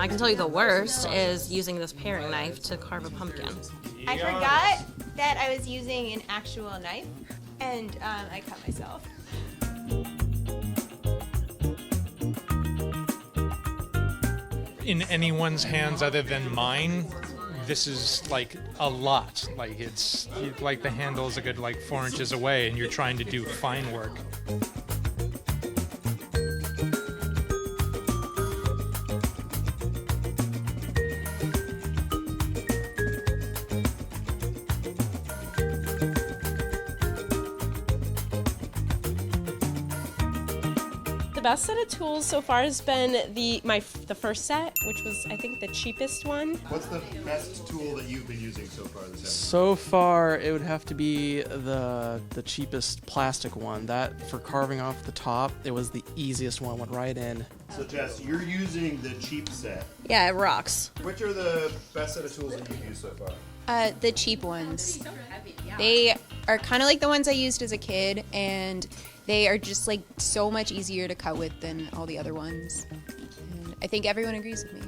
I can tell you the worst is using this paring knife to carve a pumpkin. I forgot that I was using an actual knife, and I cut myself. In anyone's hands other than mine, this is like a lot. Like it's like the handle is a good like 4 inches away, and you're trying to do fine work. The best set of tools so far has been the first set, which was I think the cheapest one. What's the best tool that you've been using so far this episode? So far, it would have to be the cheapest plastic one. That, for carving off the top, it was the easiest one, went right in. So Jess, you're using the cheap set. Yeah, it rocks. Which are the best set of tools that you've used so far? The cheap ones. They are kind of like the ones I used as a kid, and they are just like so much easier to cut with than all the other ones. And I think everyone agrees with me.